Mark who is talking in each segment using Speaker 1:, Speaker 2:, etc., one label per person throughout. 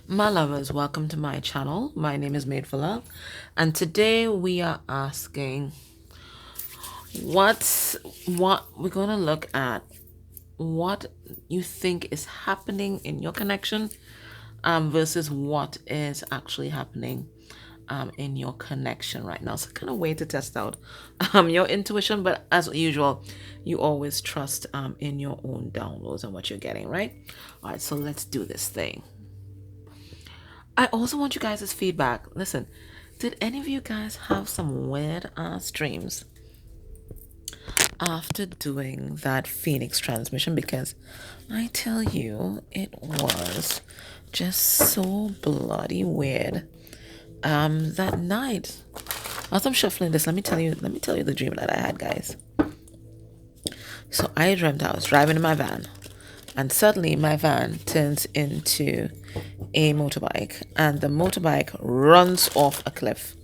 Speaker 1: My lovers, welcome to my channel. My name is Made for Love, and today we are asking what we're going to look at what you think is happening in your connection versus what is actually happening in your connection right now. So kind of way to test out your intuition, but as usual, you always trust in your own downloads and what you're getting, right? All right, so let's do this thing. I also want you guys' feedback. Listen, did any of you guys have some weird ass dreams after doing that Phoenix transmission? Because I tell you, it was just so bloody weird. That night, as I'm shuffling this, let me tell you the dream that I had, guys. So I dreamt I was driving in my van, and suddenly my van turns into a motorbike, and the motorbike runs off a cliff.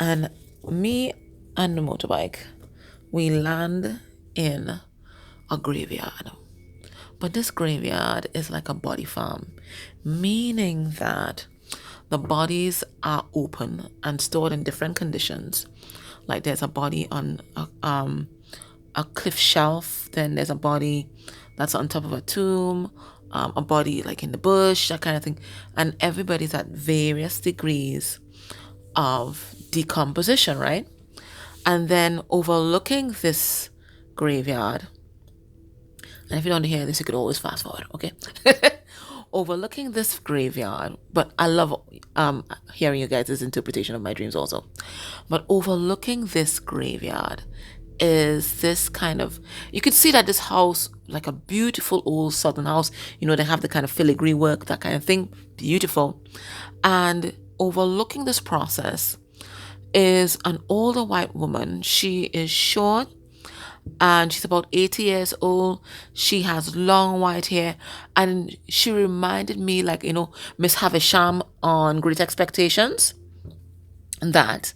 Speaker 1: And me and the motorbike, we land in a graveyard. But this graveyard is like a body farm, meaning that the bodies are open and stored in different conditions. Like there's a body on a cliff shelf, then there's a body that's on top of a tomb, a body like in the bush, that kind of thing. And everybody's at various degrees of decomposition, right? And then overlooking this graveyard, and if you don't hear this, you could always fast forward, okay? Overlooking this graveyard, but I love hearing you guys' interpretation of my dreams also. But overlooking this graveyard is this kind of, you could see that this house, like a beautiful old southern house, they have the kind of filigree work, that kind of thing, beautiful. And overlooking this process is an older white woman. She is short and she's about 80 years old. She has long white hair, and she reminded me, like, Miss Havisham on Great Expectations. That.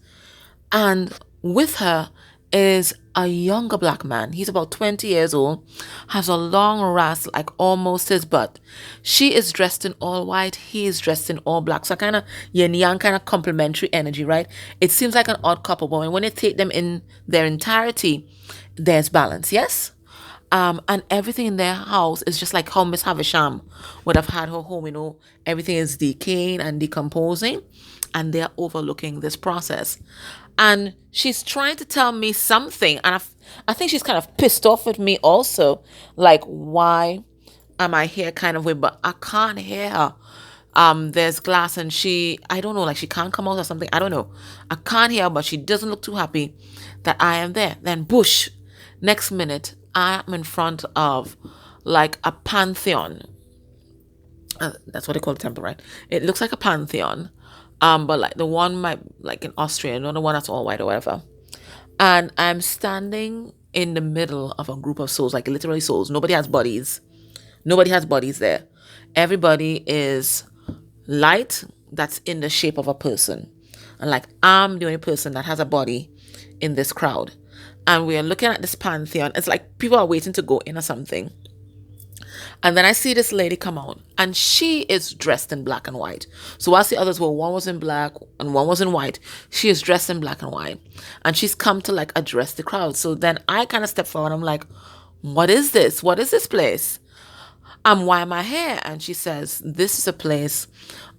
Speaker 1: And with her is a younger black man. He's about 20 years old, has a long ras like almost his butt. She is dressed in all white. He is dressed in all black. So kind of yin yang, kind of complementary energy, right? It seems like an odd couple, but when you take them in their entirety, there's balance, yes? And everything in their house is just like how Miss Havisham would have had her home, everything is decaying and decomposing, and they're overlooking this process. And she's trying to tell me something, and I think she's kind of pissed off with me also, like, why am I here kind of way, but I can't hear her. There's glass, and I don't know, like she can't come out or something, I don't know. I can't hear her, but she doesn't look too happy that I am there. Then bush, next minute, I am in front of like a pantheon. That's what they call the temple, right? It looks like a pantheon, but like the one might like in Austria, not the one that's all white or whatever. And I'm standing in the middle of a group of souls, like literally souls. Nobody has bodies. Nobody has bodies there. Everybody is light that's in the shape of a person. And like I'm the only person that has a body in this crowd. And we are looking at this pantheon. It's like people are waiting to go in or something. And then I see this lady come out, and she is dressed in black and white. So whilst the others were, one was in black and one was in white, she is dressed in black and white. And she's come to like address the crowd. So then I kind of step forward. I'm like, what is this? What is this place? Why am I here? And she says, this is a place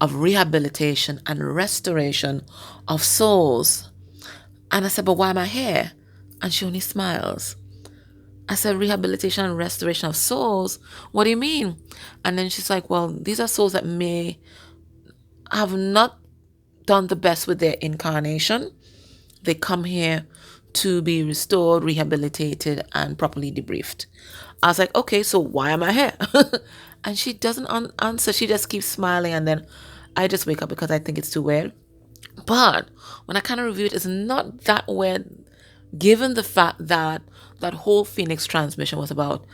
Speaker 1: of rehabilitation and restoration of souls. And I said, but why am I here? And she only smiles. I said, rehabilitation and restoration of souls? What do you mean? And then she's like, well, these are souls that may have not done the best with their incarnation. They come here to be restored, rehabilitated, and properly debriefed. I was like, okay, so why am I here? And she doesn't answer. She just keeps smiling. And then I just wake up because I think it's too weird. But when I kind of review it, it's not that weird, given the fact that that whole Phoenix transmission was about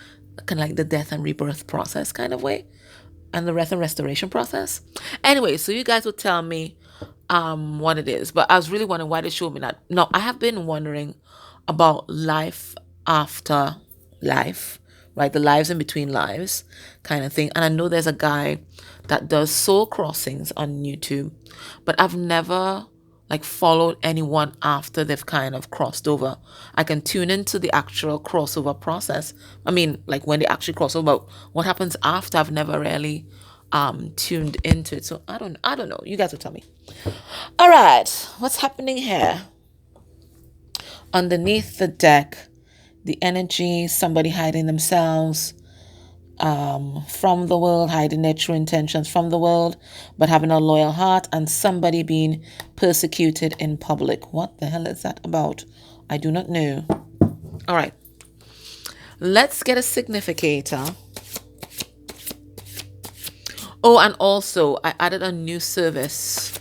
Speaker 1: kind of like the death and rebirth process kind of way, and the death and restoration process. Anyway, so you guys will tell me what it is. But I was really wondering why they showed me that. No, I have been wondering about life after life, right? The lives in between lives kind of thing. And I know there's a guy that does soul crossings on YouTube, but I've never like followed anyone after they've kind of crossed over. I can tune into the actual crossover process. I mean, like when they actually cross over, but what happens after, I've never really tuned into it. So I don't know. You guys will tell me. All right, what's happening here? Underneath the deck, the energy, somebody hiding themselves from the world, hiding their true intentions from the world, but having a loyal heart, and somebody being persecuted in public. What the hell is that about? I do not know. All right, let's get a significator. Oh, and also I added a new service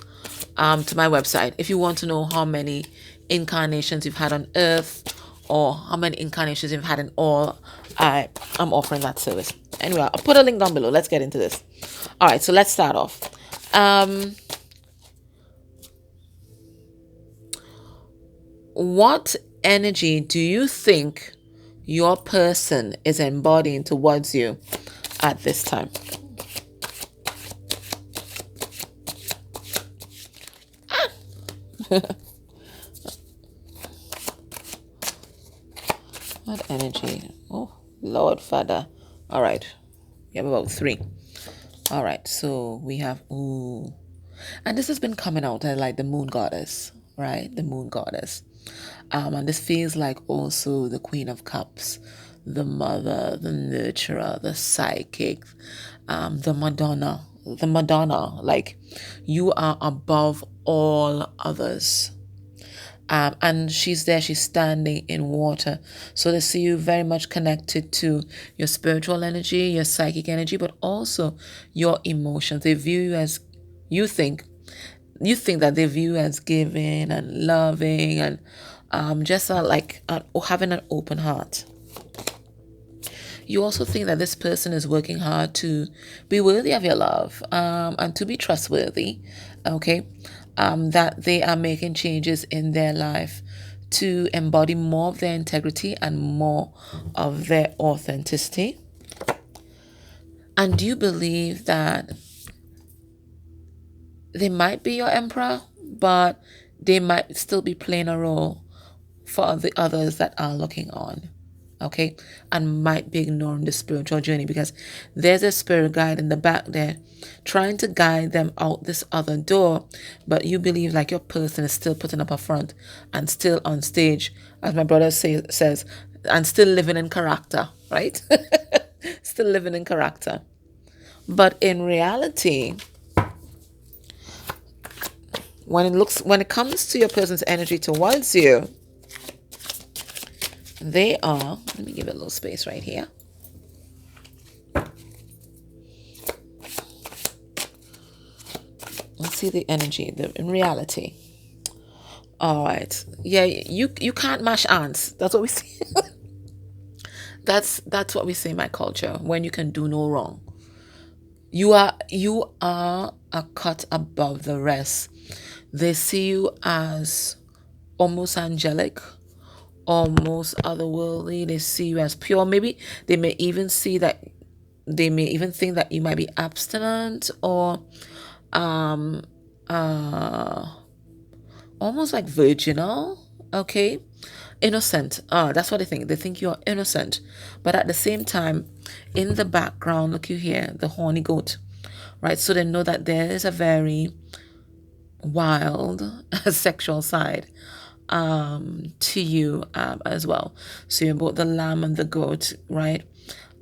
Speaker 1: to my website. If you want to know how many incarnations you've had on earth or how many incarnations you've had in all, I'm offering that service. Anyway, I'll put a link down below. Let's get into this. All right, so let's start off. What energy do you think your person is embodying towards you at this time? What energy? Oh, Lord Father. All right. We have about 3. All right. So we have, ooh. And this has been coming out as like the moon goddess, right? The moon goddess. And this feels like also the Queen of Cups, the mother, the nurturer, the psychic, the Madonna. The Madonna. Like you are above all others. And she's there, she's standing in water. So they see you very much connected to your spiritual energy, your psychic energy, but also your emotions. They view you as, you think that they view you as giving and loving and just like having an open heart. You also think that this person is working hard to be worthy of your love and to be trustworthy, okay? That they are making changes in their life to embody more of their integrity and more of their authenticity. And do you believe that they might be your emperor, but they might still be playing a role for the others that are looking on? Okay, and might be ignoring the spiritual journey because there's a spirit guide in the back there trying to guide them out this other door, but you believe like your person is still putting up a front and still on stage, as my brother says, and still living in character, right? Still living in character. But in reality, when it comes to your person's energy towards you, they are, let me give it a little space right here. Let's see the energy in reality. All right. Yeah, you can't mash ants. That's what we say. That's what we say in my culture, when you can do no wrong. You are a cut above the rest. They see you as almost angelic, almost otherworldly. They see you as pure. Maybe they may even think that you might be abstinent or almost like virginal, okay? Innocent. That's what they think. They think you're innocent. But at the same time, in the background, look you here, the horny goat, right? So they know that there is a very wild sexual side to you as well. So you're both the lamb and the goat, right?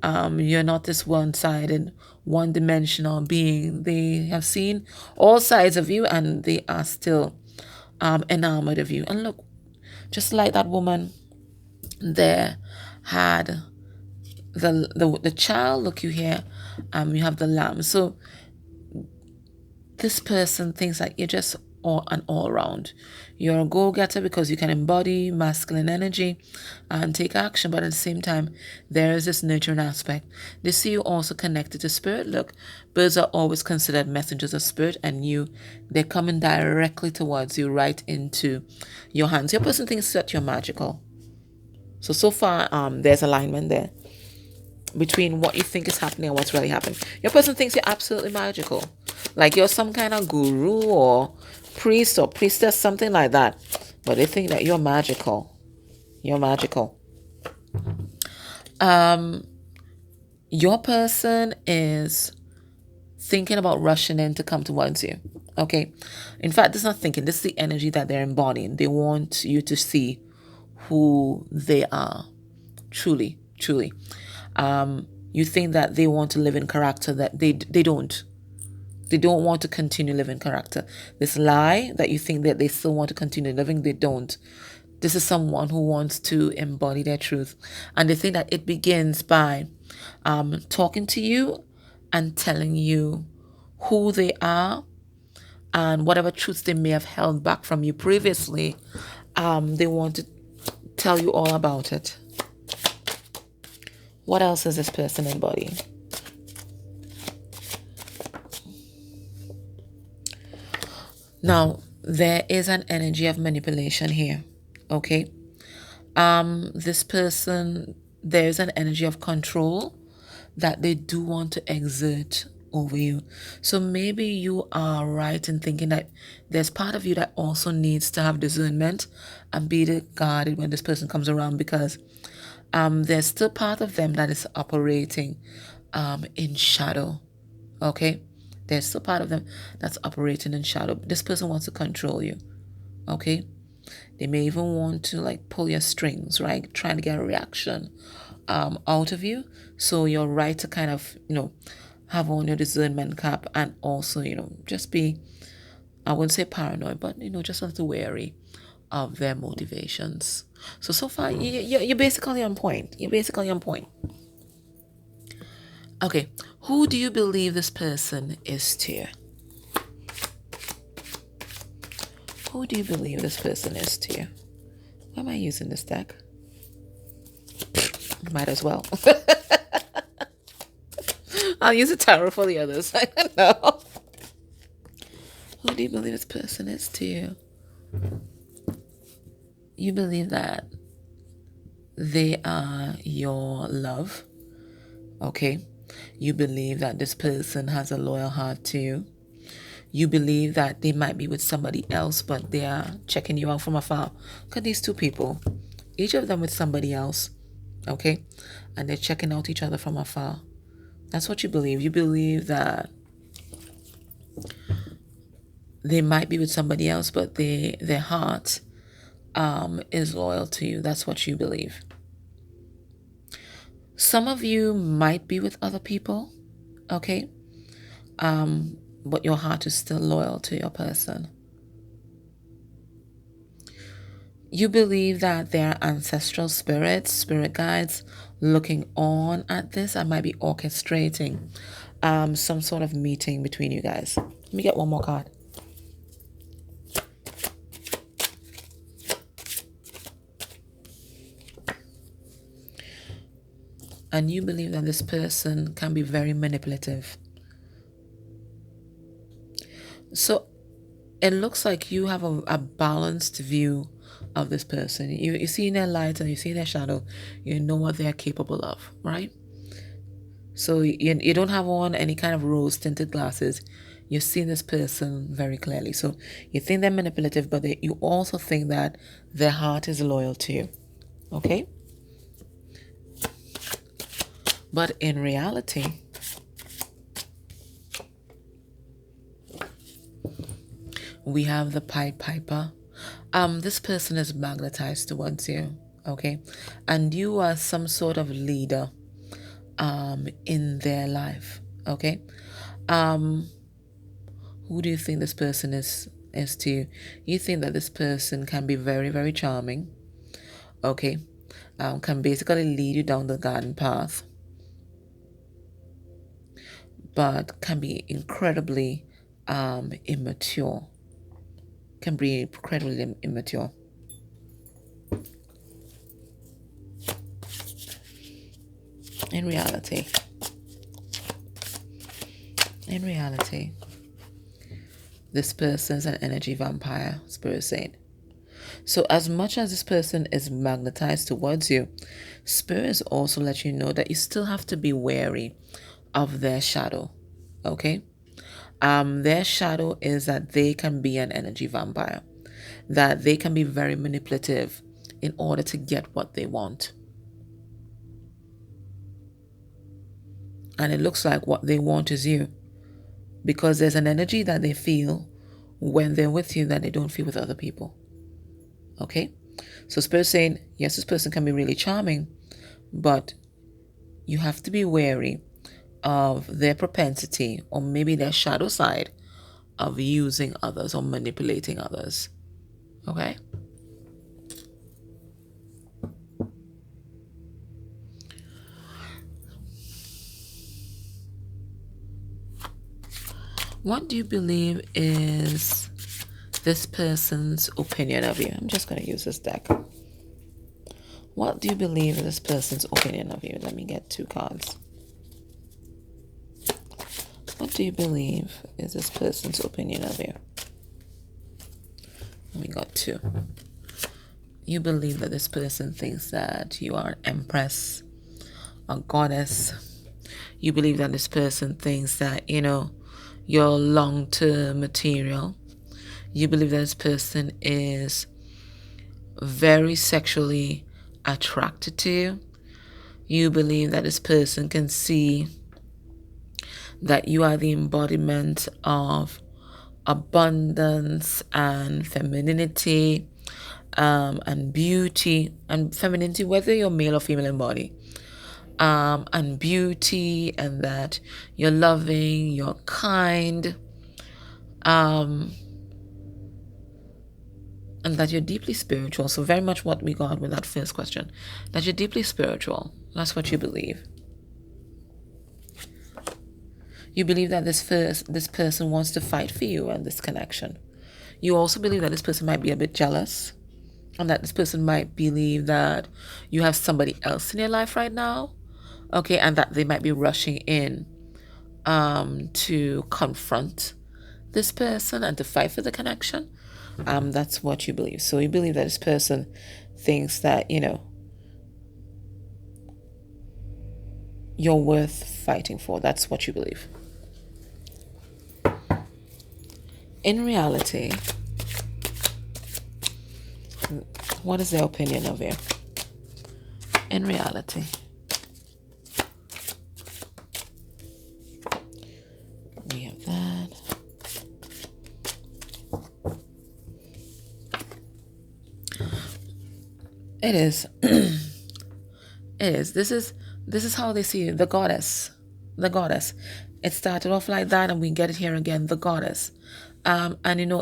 Speaker 1: You're not this one-sided, one-dimensional being. They have seen all sides of you and they are still enamored of you. And look, just like that woman there had the child, look you here, you have the lamb. So this person thinks that you're just an all-round. You're a go-getter because you can embody masculine energy and take action, but at the same time, there is this nurturing aspect. They see you also connected to spirit. Look, birds are always considered messengers of spirit, and they're coming directly towards you, right into your hands. Your person thinks that you're magical. So far, there's alignment there. between what you think is happening and what's really happening. Your person thinks you're absolutely magical, like you're some kind of guru or priest or priestess, something like that. But they think that you're magical. You're magical. Your person is thinking about rushing in to come towards you. Okay. In fact, it's not thinking. This is the energy that they're embodying. They want you to see who they are. Truly, truly. You think that they want to live in character that they don't. They don't want to continue living character. This lie that you think that they still want to continue living, they don't. This is someone who wants to embody their truth. And they think that it begins by talking to you and telling you who they are and whatever truths they may have held back from you previously. They want to tell you all about it. What else is this person embodying? Now, there is an energy of manipulation here. Okay. This person, there's an energy of control that they do want to exert over you. So maybe you are right in thinking that there's part of you that also needs to have discernment and be guarded when this person comes around, because there's still part of them that is operating in shadow. Okay. There's still part of them that's operating in shadow. This person wants to control you. Okay. They may even want to like pull your strings, right? Trying to get a reaction out of you. So you're right to kind of, have on your discernment cap and also, just be, I wouldn't say paranoid, but, just a little wary of their motivations. So far, you're basically on point. You're basically on point. Okay, who do you believe this person is to you? Who do you believe this person is to you? Why am I using this deck? Might as well. I'll use a tarot for the others. I don't know. Who do you believe this person is to you? You believe that they are your love. Okay. You believe that this person has a loyal heart to you. You believe that they might be with somebody else, but they are checking you out from afar. Look at these two people. Each of them with somebody else. Okay. And they're checking out each other from afar. That's what you believe. You believe that they might be with somebody else, but their heart is loyal to you. That's what you believe. Some of you might be with other people, okay? But your heart is still loyal to your person. You believe that there are ancestral spirits, spirit guides looking on at this and might be orchestrating some sort of meeting between you guys. Let me get one more card. And you believe that this person can be very manipulative. So it looks like you have a balanced view of this person. You see their light and you see their shadow. You know what they're capable of, right? So you don't have on any kind of rose-tinted glasses. You see this person very clearly. So you think they're manipulative, but you also think that their heart is loyal to you. Okay? But in reality, we have the Pied Piper. This person is magnetized towards you, okay? And you are some sort of leader in their life, okay? Who do you think this person is to you? You think that this person can be very, very charming, okay? Can basically lead you down the garden path, but can be incredibly immature. Can be incredibly immature. In reality, this person's an energy vampire, Spirit saying. So as much as this person is magnetized towards you, spirits also let you know that you still have to be wary of their shadow. Okay? Their shadow is that they can be an energy vampire, that they can be very manipulative in order to get what they want. And it looks like what they want is you, because there's an energy that they feel when they're with you that they don't feel with other people. Okay? So Spirit saying, yes, this person can be really charming, but you have to be wary of their propensity or maybe their shadow side of using others or manipulating others. Okay? What do you believe is this person's opinion of you? I'm just going to use this deck. What do you believe is this person's opinion of you? Let me get 2 cards. What do you believe is this person's opinion of you? We got 2. You believe that this person thinks that you are an empress, a goddess. You believe that this person thinks that, you're long-term material. You believe that this person is very sexually attracted to you. You believe that this person can see that you are the embodiment of abundance and femininity, and beauty and femininity, whether you're male or female in body, and beauty, and that you're loving, you're kind, and that you're deeply spiritual. So very much what we got with that first question, that you're deeply spiritual. That's what you believe. You believe that this person wants to fight for you and this connection. You also believe that this person might be a bit jealous, and that this person might believe that you have somebody else in your life right now, okay, and that they might be rushing in to confront this person and to fight for the connection. That's what you believe. So you believe that this person thinks that, you're worth fighting for. That's what you believe. In reality, what is their opinion of you? In reality. We have that. It is. It is. This is how they see you. The goddess. The goddess. It started off like that, and we get it here again. The goddess. And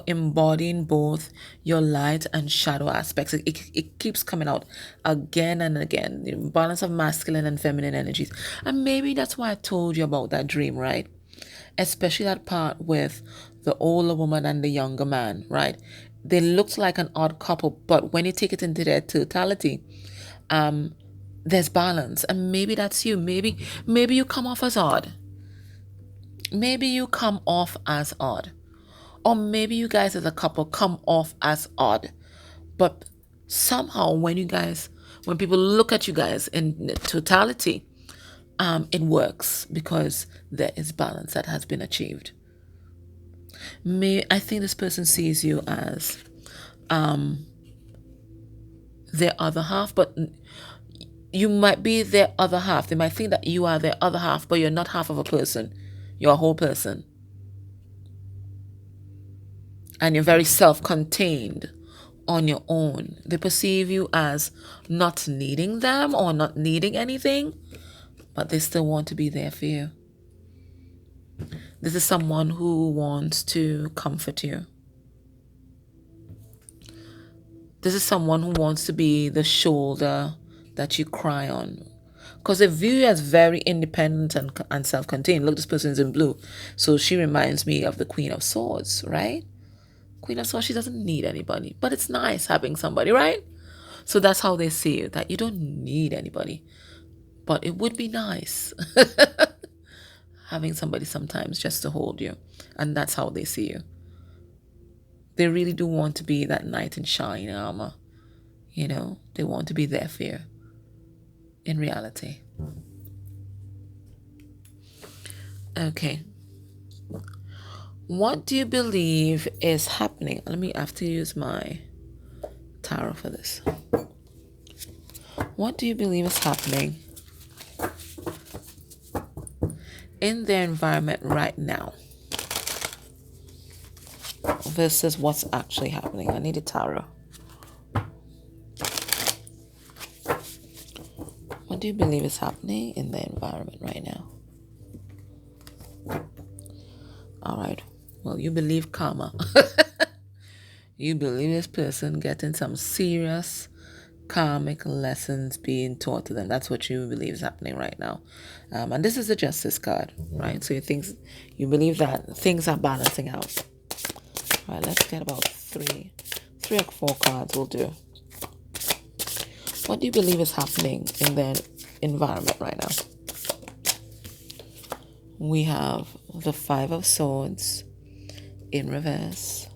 Speaker 1: embodying both your light and shadow aspects. It keeps coming out again and again. The balance of masculine and feminine energies. And maybe that's why I told you about that dream, right? Especially that part with the older woman and the younger man, right? They looked like an odd couple, but when you take it into their totality, there's balance. And maybe that's you. Maybe you come off as odd. Maybe you come off as odd. Or maybe you guys as a couple come off as odd. But somehow when people look at you guys in totality, it works because there is balance that has been achieved. I think this person sees you as their other half, but you might be their other half. They might think that you are their other half, but you're not half of a person. You're a whole person. And you're very self-contained on your own. They perceive you as not needing them or not needing anything, but they still want to be there for you. This is someone who wants to comfort you. This is someone who wants to be the shoulder that you cry on. Because they view you as very independent and self-contained. Look, this person's in blue. So she reminds me of the Queen of Swords, right? Queen of Swords, she doesn't need anybody. But it's nice having somebody, right? So that's how they see you, that you don't need anybody. But it would be nice having somebody sometimes just to hold you. And that's how they see you. They really do want to be that knight in shining armor. You know, they want to be there for you in reality. Okay. What do you believe is happening? Let me have to use my tarot for this. What do you believe is happening in their environment right now versus what's actually happening? I need a tarot. What do you believe is happening in the environment right now? All right. Well, you believe karma. You believe this person getting some serious karmic lessons being taught to them. That's what you believe is happening right now. And this is the Justice card, right? So you believe that things are balancing out. All right, let's get about three or four cards will do. What do you believe is happening in their environment right now? We have the Five of Swords in reverse,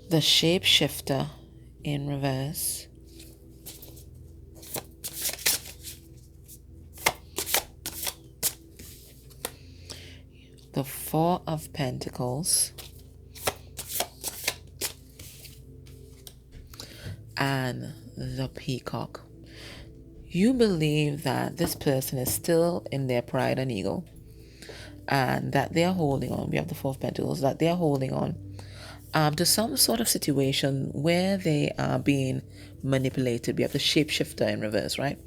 Speaker 1: the Shapeshifter in reverse, the Four of Pentacles, and the Peacock. You believe that this person is still in their pride and ego, and that they are holding on. We have the Four of Pentacles, that they are holding on to some sort of situation where they are being manipulated. We have the Shapeshifter in reverse, right?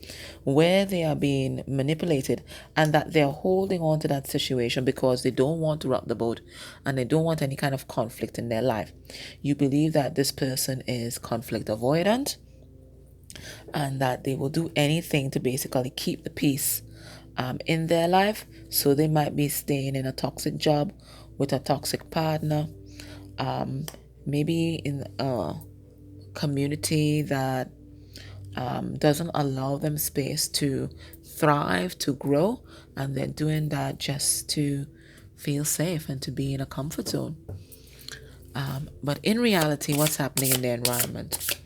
Speaker 1: Where they are being manipulated, and that they're holding on to that situation because they don't want to rock the boat and they don't want any kind of conflict in their life. You believe that this person is conflict avoidant, and that they will do anything to basically keep the peace in their life. So they might be staying in a toxic job with a toxic partner, maybe in a community that doesn't allow them space to thrive, to grow, and they're doing that just to feel safe and to be in a comfort zone. But in reality, what's happening in their environment?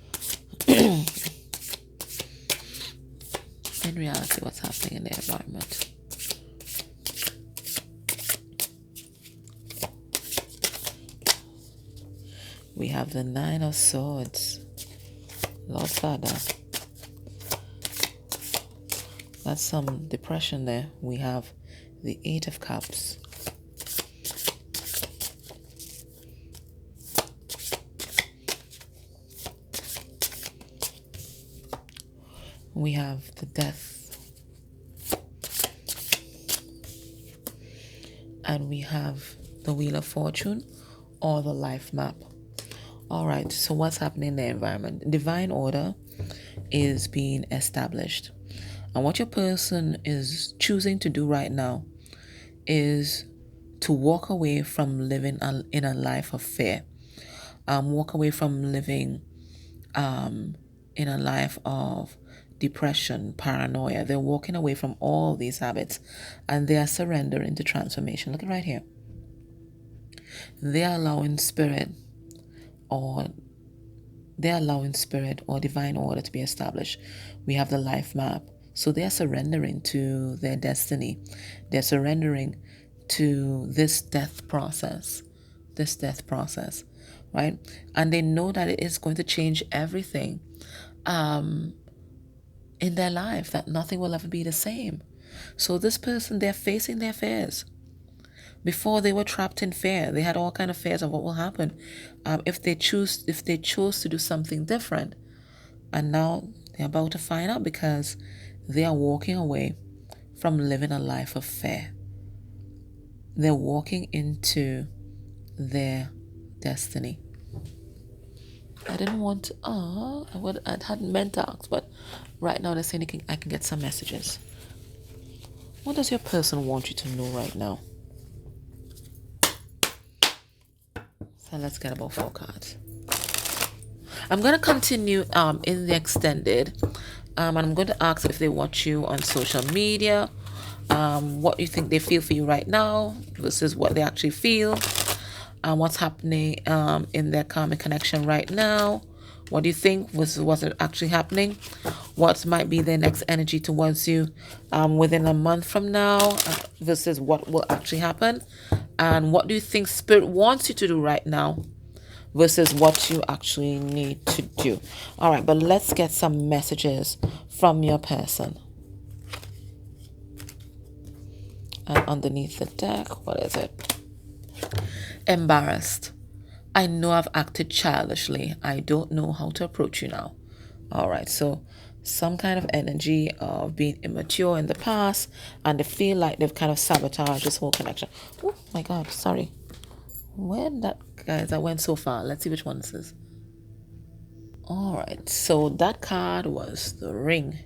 Speaker 1: In reality, what's happening in their environment? We have the Nine of Swords. Lord Father. That's some depression there. We have the Eight of Cups. We have the Death. And we have the Wheel of Fortune or the Life Map. All right, so what's happening in the environment? Divine order is being established. And what your person is choosing to do right now is to walk away from living in a life of fear. Walk away from living in a life of depression, paranoia. They're walking away from all these habits and they are surrendering to transformation. Look at right here. They are allowing spirit or divine order to be established. We have the life map. So they are surrendering to their destiny. They're surrendering to this death process, right? And they know that it is going to change everything in their life, that nothing will ever be the same. So this person, they're facing their fears. Before they were trapped in fear. They had all kind of fears of what will happen if they chose to do something different. And now they're about to find out because they are walking away from living a life of fear. They're walking into their destiny. I didn't want to, I hadn't meant to ask, but right now they're saying I can get some messages. What does your person want you to know right now? So let's get about 4 cards. I'm going to continue in the extended. And I'm going to ask if they watch you on social media. what you think they feel for you right now versus what they actually feel, what's happening in their karmic connection right now. What do you think was what's actually happening? What might be their next energy towards you within a month from now versus what will actually happen? And what do you think Spirit wants you to do right now versus what you actually need to do? All right, but let's get some messages from your person. And underneath the deck, what is it? Embarrassed. I know I've acted childishly. I don't know how to approach you now. All right, so some kind of energy of being immature in the past, and they feel like they've kind of sabotaged this whole connection. Oh my God, sorry. Where did that, guys? I went so far. Let's see which one this is. All right, so that card was the ring,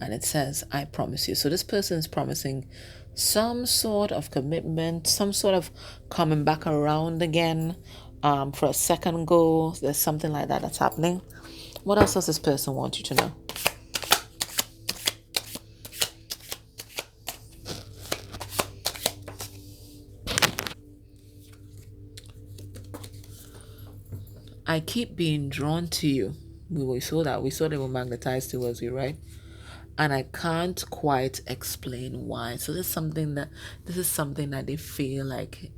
Speaker 1: and it says, I promise you. So this person is promising some sort of commitment, some sort of coming back around again for a second go. There's something like that that's happening. What else does this person want you to know? I keep being drawn to you. We saw that. We saw they were magnetized towards you, right? And I can't quite explain why. So this is something that they feel like,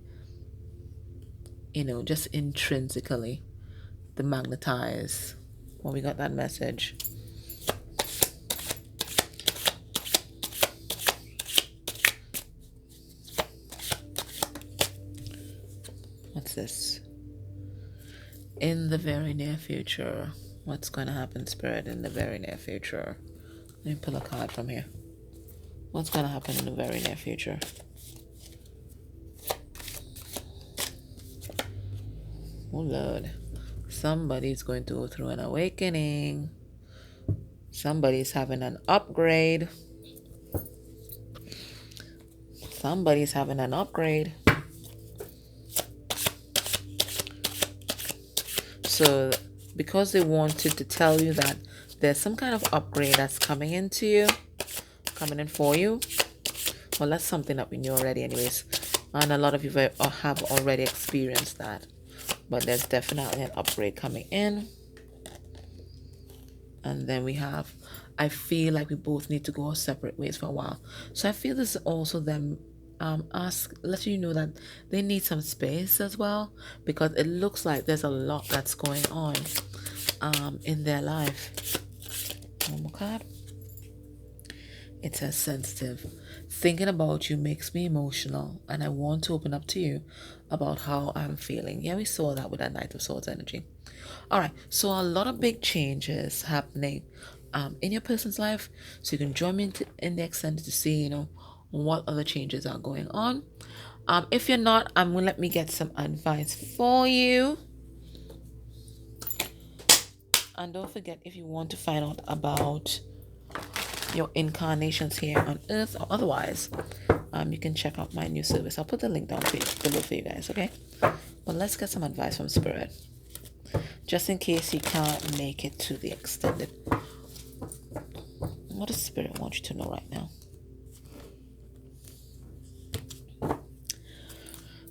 Speaker 1: just intrinsically, the magnetize. When we got that message. What's this? In the very near future. What's going to happen, Spirit, in the very near future? Let me pull a card from here. What's going to happen in the very near future? Oh, Lord. Somebody's going to go through an awakening. Somebody's having an upgrade. Somebody's having an upgrade. So, because they wanted to tell you that there's some kind of upgrade that's coming in for you. Well, that's something that we knew already anyways. And a lot of you have already experienced that. But there's definitely an upgrade coming in. And then we have, I feel like we both need to go our separate ways for a while. So I feel this is also them letting you know that they need some space as well, because it looks like there's a lot that's going on in their life. One more card. It says sensitive. Thinking about you makes me emotional, and I want to open up to you about how I'm feeling. Yeah, we saw that with that Knight of Swords energy. All right, so a lot of big changes happening in your person's life. So you can join me in the extended to see, what other changes are going on. If you're not, let me get some advice for you. And don't forget, if you want to find out about your incarnations here on Earth or otherwise, you can check out my new service. I'll put the link down below for you guys, okay? But let's get some advice from Spirit, just in case you can't make it to the extended. What does Spirit want you to know right now?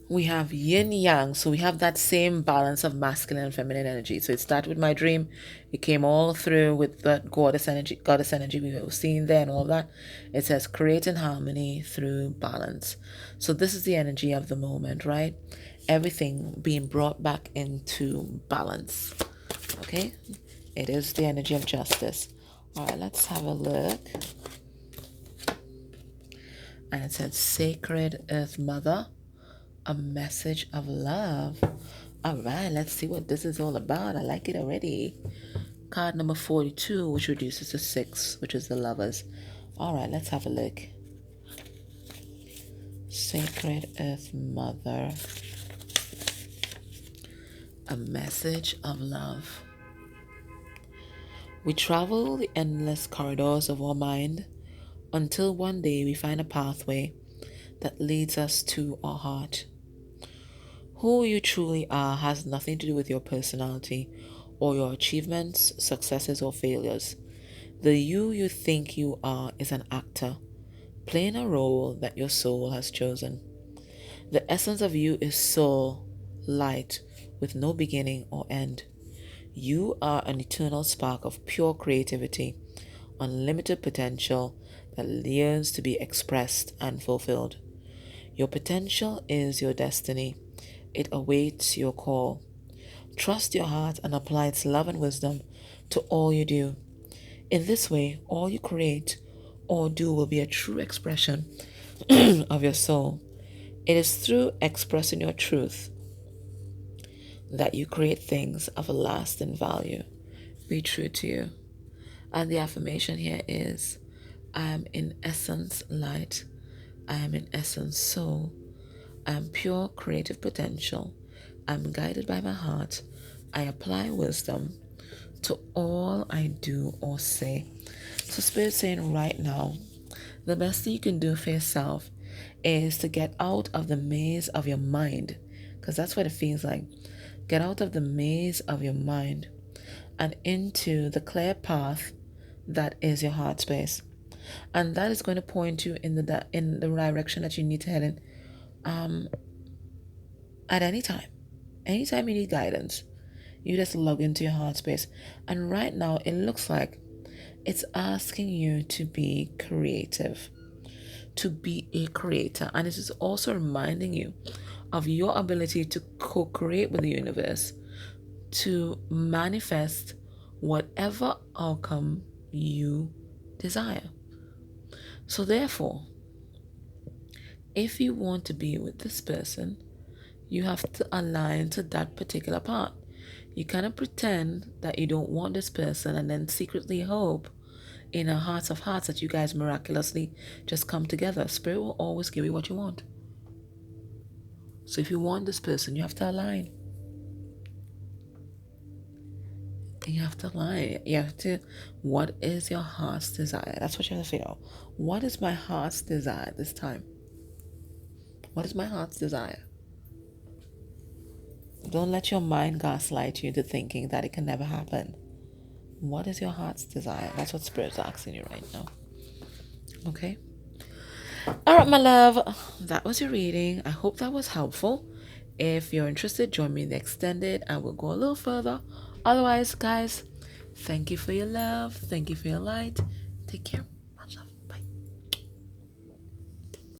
Speaker 1: We have yin yang, so we have that same balance of masculine and feminine energy. So it started with my dream, it came all through with that goddess energy we were seeing there and all that. It says creating harmony through balance. So this is the energy of the moment, right? Everything being brought back into balance. Okay, it is the energy of justice. All right, let's have a look. And it says Sacred Earth Mother, a message of love. All right, let's see what this is all about. I like it already. Card number 42, which reduces to 6, which is the Lovers. All right, let's have a look. Sacred Earth Mother, a message of love. We travel the endless corridors of our mind until one day we find a pathway that leads us to our heart. Who you truly are has nothing to do with your personality or your achievements, successes, or failures. The you think you are is an actor, playing a role that your soul has chosen. The essence of you is soul, light, with no beginning or end. You are an eternal spark of pure creativity, unlimited potential that yearns to be expressed and fulfilled. Your potential is your destiny. It awaits your call. Trust your heart and apply its love and wisdom to all you do. In this way, all you create or do will be a true expression of your soul. It is through expressing your truth that you create things of a lasting value. Be true to you. And the affirmation here is I am in essence light. I am in essence soul. I am pure creative potential. I'm guided by my heart. I apply wisdom to all I do or say. So Spirit's saying right now, the best thing you can do for yourself is to get out of the maze of your mind, because that's what it feels like. Get out of the maze of your mind and into the clear path that is your heart space. And that is going to point you in the direction that you need to head in at any time. Anytime you need guidance, you just log into your heart space. And right now, it looks like it's asking you to be creative, to be a creator. And it is also reminding you of your ability to co create with the universe, to manifest whatever outcome you desire. So, therefore, if you want to be with this person, you have to align to that particular part. You cannot pretend that you don't want this person and then secretly hope in a heart of hearts that you guys miraculously just come together. Spirit will always give you what you want. So if you want this person, you have to align. You have to align. You have to, what is your heart's desire? That's what you have to figure out. What is my heart's desire this time? What is my heart's desire? Don't let your mind gaslight you into thinking that it can never happen. What is your heart's desire? That's what Spirit's asking you right now. Okay? All right, my love. That was your reading. I hope that was helpful. If you're interested, join me in the extended and we'll go a little further. Otherwise, guys, thank you for your love. Thank you for your light. Take care.